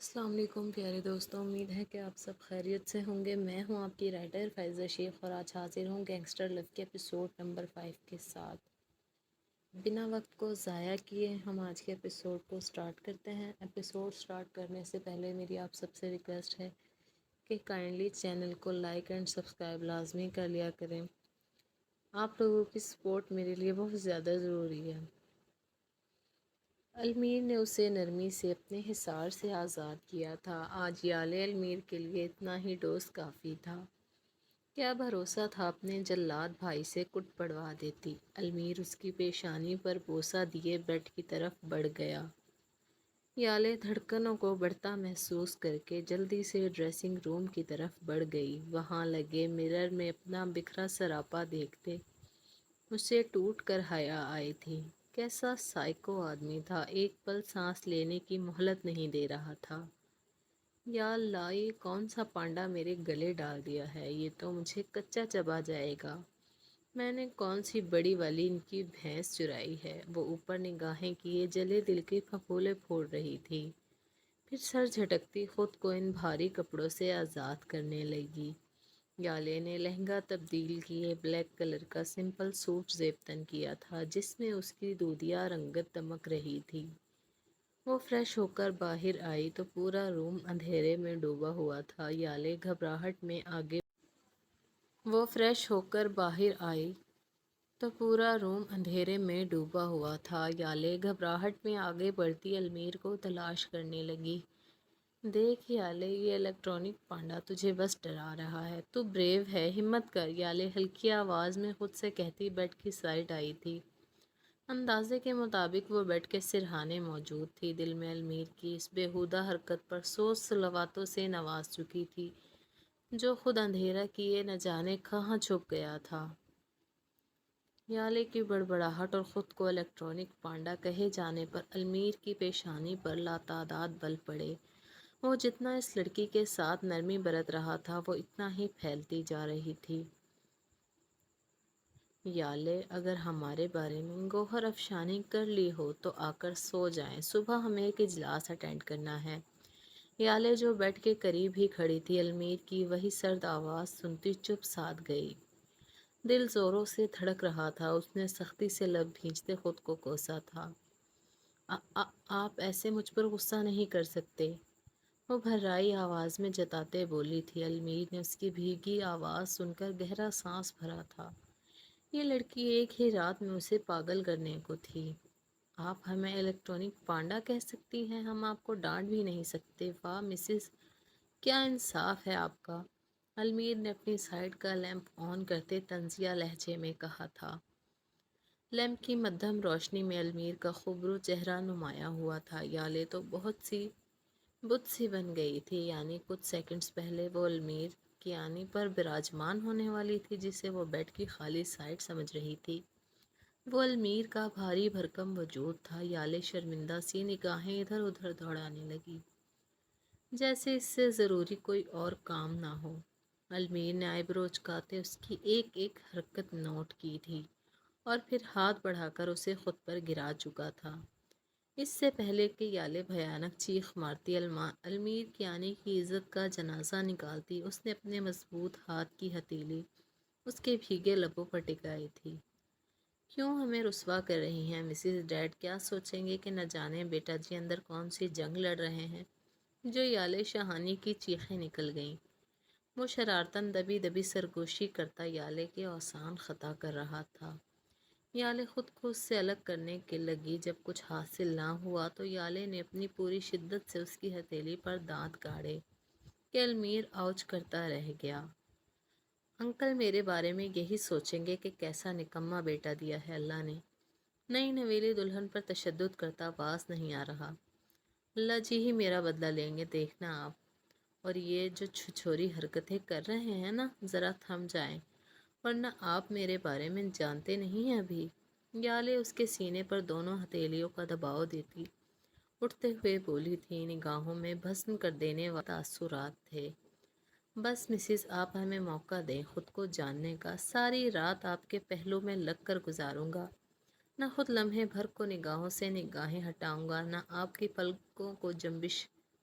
السلام علیکم پیارے دوستوں، امید ہے کہ آپ سب خیریت سے ہوں گے۔ میں ہوں آپ کی رائٹر فائزہ شیخ اور آج حاضر ہوں گینگسٹر لو کے ایپیسوڈ نمبر 5 کے ساتھ۔ بنا وقت کو ضائع کیے ہم آج کے ایپیسوڈ کو سٹارٹ کرتے ہیں۔ ایپیسوڈ سٹارٹ کرنے سے پہلے میری آپ سب سے ریکویسٹ ہے کہ کائنڈلی چینل کو لائک اینڈ سبسکرائب لازمی کر لیا کریں۔ آپ لوگوں کی سپورٹ میرے لیے بہت زیادہ ضروری ہے۔ المیر نے اسے نرمی سے اپنے حصار سے آزاد کیا تھا۔ آج یالے المیر کے لیے اتنا ہی ڈوز کافی تھا۔ کیا بھروسہ تھا اپنے جلاد بھائی سے کٹ پڑوا دیتی۔ المیر اس کی پیشانی پر بوسہ دیے بیڈ کی طرف بڑھ گیا۔ یالے دھڑکنوں کو بڑھتا محسوس کر کے جلدی سے ڈریسنگ روم کی طرف بڑھ گئی۔ وہاں لگے مرر میں اپنا بکھرا سراپا دیکھتے اسے ٹوٹ کر حیا آئی تھی۔ کیسا سائیکو آدمی تھا، ایک پل سانس لینے کی مہلت نہیں دے رہا تھا۔ یا اللہ، یہ کون سا پانڈا میرے گلے ڈال دیا ہے، یہ تو مجھے کچا چبا جائے گا۔ میں نے کون سی بڑی والی ان کی بھینس چرائی ہے۔ وہ اوپر نگاہیں کیے جلے دل کے پھپھولے پھوڑ رہی تھی، پھر سر جھٹکتی خود کو ان بھاری کپڑوں سے آزاد کرنے لگی۔ یالے نے لہنگا تبدیل کیے بلیک کلر کا سمپل سوٹ زیب تن کیا تھا جس میں اس کی دودیا رنگت دمک رہی تھی۔ وہ فریش ہو کر باہر آئی تو پورا روم اندھیرے میں ڈوبا ہوا تھا۔ یالے گھبراہٹ میں آگے بڑھتی المیر کو تلاش کرنے لگی۔ دیکھ یالے، یہ الیکٹرانک پانڈا تجھے بس ڈرا رہا ہے۔ تو بریو ہے، ہمت کر، یالے ہلکی آواز میں خود سے کہتی بیڈ کی سائڈ آئی تھی۔ اندازے کے مطابق وہ بیڈ کے سرہانے موجود تھی۔ دل میں المیر کی اس بیہودہ حرکت پر 100 صلواتوں سے نواز چکی تھی جو خود اندھیرا کیے نہ جانے کہاں چھپ گیا تھا۔ یالے کی بڑبڑاہٹ اور خود کو الیکٹرانک پانڈا کہے جانے پر المیر کی پیشانی پر لاتعداد بل پڑے۔ وہ جتنا اس لڑکی کے ساتھ نرمی برت رہا تھا وہ اتنا ہی پھیلتی جا رہی تھی۔ یالے، اگر ہمارے بارے میں گوہر افشانی کر لی ہو تو آ کر سو جائیں، صبح ہمیں ایک اجلاس اٹینڈ کرنا ہے۔ یالے جو بیڈ کے قریب ہی کھڑی تھی المیر کی وہی سرد آواز سنتی چپ سادھ گئی۔ دل زوروں سے دھڑک رہا تھا، اس نے سختی سے لب بھینچتے خود کو کوسا تھا۔ آپ ایسے مجھ پر غصہ نہیں کر سکتے، وہ بھرائی آواز میں جتاتے بولی تھی۔ المیر نے اس کی بھیگی آواز سن کر گہرا سانس بھرا تھا۔ یہ لڑکی ایک ہی رات میں اسے پاگل کرنے کو تھی۔ آپ ہمیں الیکٹرانک پانڈا کہہ سکتی ہیں، ہم آپ کو ڈانٹ بھی نہیں سکتے۔ واہ مسز، کیا انصاف ہے آپ کا، المیر نے اپنی سائیڈ کا لیمپ آن کرتے طنزیہ لہجے میں کہا تھا۔ لیمپ کی مدھم روشنی میں المیر کا خوبرو چہرہ نمایاں ہوا تھا۔ یالے تو بہت سی بت سی بن گئی تھی، یعنی کچھ سیکنڈز پہلے وہ المیر کی آنی پر براجمان ہونے والی تھی جسے وہ بیڈ کی خالی سائڈ سمجھ رہی تھی۔ وہ المیر کا بھاری بھرکم وجود تھا۔ یالے شرمندہ سی نگاہیں ادھر ادھر دوڑانے لگی جیسے اس سے ضروری کوئی اور کام نہ ہو۔ المیر نے آئی برو اچکاتے اس کی ایک ایک حرکت نوٹ کی تھی اور پھر ہاتھ بڑھا کر اسے خود پر گرا چکا تھا۔ اس سے پہلے کہ یالے بھیانک چیخ مارتی المیر کی آنے کی عزت کا جنازہ نکالتی، اس نے اپنے مضبوط ہاتھ کی ہتھیلی اس کے بھیگے لبوں پر ٹکائی تھی۔ کیوں ہمیں رسوا کر رہی ہیں مسز؟ ڈیڈ کیا سوچیں گے کہ نہ جانے بیٹا جی اندر کون سی جنگ لڑ رہے ہیں؟ جو یالے شہانی کی چیخیں نکل گئیں۔ وہ شرارتاً دبی دبی سرگوشی کرتا یالے کے اوسان خطا کر رہا تھا۔ یالے خود کو اس سے الگ کرنے کے لگی۔ جب کچھ حاصل نہ ہوا تو یالے نے اپنی پوری شدت سے اس کی ہتھیلی پر دانت گاڑے کہ المیر آؤچ کرتا رہ گیا۔ انکل میرے بارے میں یہی سوچیں گے کہ کیسا نکما بیٹا دیا ہے اللہ نے۔ نئی نویلی دلہن پر تشدد کرتا باز نہیں آ رہا۔ اللہ جی ہی میرا بدلہ لیں گے، دیکھنا آپ۔ اور یہ جو چھچوری حرکتیں کر رہے ہیں نا، ذرا تھم جائیں، ورنہ آپ میرے بارے میں جانتے نہیں ہیں ابھی۔ یالے اس کے سینے پر دونوں ہتھیلیوں کا دباؤ دیتی اٹھتے ہوئے بولی تھی، نگاہوں میں بھسم کر دینے والے تاثرات تھے۔ بس مسز، آپ ہمیں موقع دیں خود کو جاننے کا۔ ساری رات آپ کے پہلو میں لگ کر گزاروں گا، نہ خود لمحے بھر کو نگاہوں سے نگاہیں ہٹاؤں گا، نہ آپ کی پلکوں کو جنبش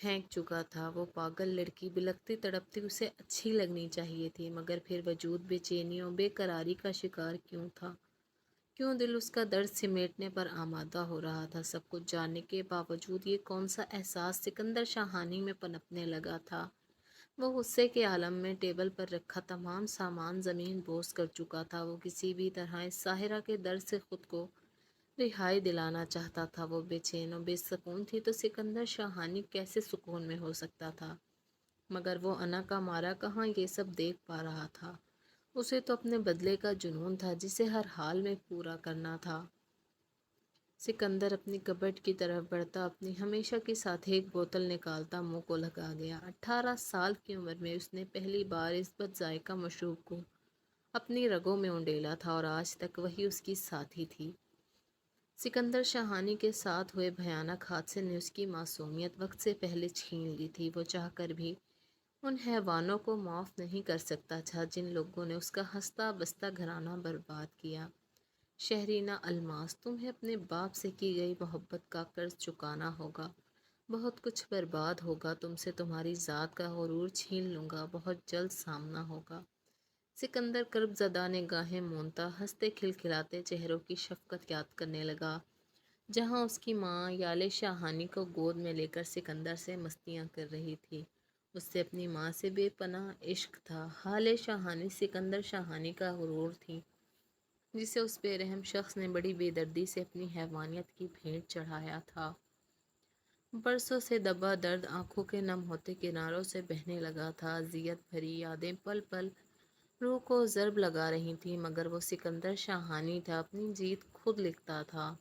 پھینک چکا تھا۔ وہ پاگل لڑکی بلکتی تڑپتی اسے اچھی لگنی چاہیے تھی، مگر پھر وجود بے چینیوں بے قراری کا شکار کیوں تھا؟ کیوں دل اس کا درد سمیٹنے پر آمادہ ہو رہا تھا؟ سب کچھ جاننے کے باوجود یہ کون سا احساس سکندر شاہانی میں پنپنے لگا تھا؟ وہ غصے کے عالم میں ٹیبل پر رکھا تمام سامان زمین بوس کر چکا تھا۔ وہ کسی بھی طرح اس ساحرہ کے درد سے خود کو رہائی دلانا چاہتا تھا۔ وہ بے چین و بے سکون تھی تو سکندر شاہانی کیسے سکون میں ہو سکتا تھا؟ مگر وہ انا کا مارا کہاں یہ سب دیکھ پا رہا تھا؟ اسے تو اپنے بدلے کا جنون تھا جسے ہر حال میں پورا کرنا تھا۔ سکندر اپنی کبٹ کی طرف بڑھتا، اپنی ہمیشہ کی ساتھ ایک بوتل نکالتا منہ کو لگا گیا۔ 18 سال کی عمر میں اس نے پہلی بار اس بد ذائقہ مشروب کو اپنی رگوں میں انڈیلا تھا اور آج تک وہی اس کی ساتھی تھی۔ سکندر شاہانی کے ساتھ ہوئے بھیانک حادثے نے اس کی معصومیت وقت سے پہلے چھین لی تھی۔ وہ چاہ کر بھی ان حیوانوں کو معاف نہیں کر سکتا تھا جن لوگوں نے اس کا ہنستا بستا گھرانہ برباد کیا۔ شہرینہ الماس، تمہیں اپنے باپ سے کی گئی محبت کا قرض چکانا ہوگا۔ بہت کچھ برباد ہوگا تم سے، تمہاری ذات کا غرور چھین لوں گا، بہت جلد سامنا ہوگا۔ سکندر کرب زدہ نگاہیں مونتا ہنستے کھلکھلاتے چہروں کی شفقت یاد کرنے لگا، جہاں اس کی ماں یالے شاہانی کو گود میں لے کر سکندر سے مستیاں کر رہی تھی۔ اس سے اپنی ماں سے بے پناہ عشق تھا۔ حالے شاہانی سکندر شاہانی کا غرور تھی، جسے اس بے رحم شخص نے بڑی بے دردی سے اپنی حیوانیت کی بھیٹ چڑھایا تھا۔ برسوں سے دبا درد آنکھوں کے نم ہوتے کناروں سے بہنے لگا تھا۔ اذیت بھری یادیں پل پل روح کو ضرب لگا رہی تھیں، مگر وہ سکندر شاہانی تھا، اپنی جیت خود لکھتا تھا۔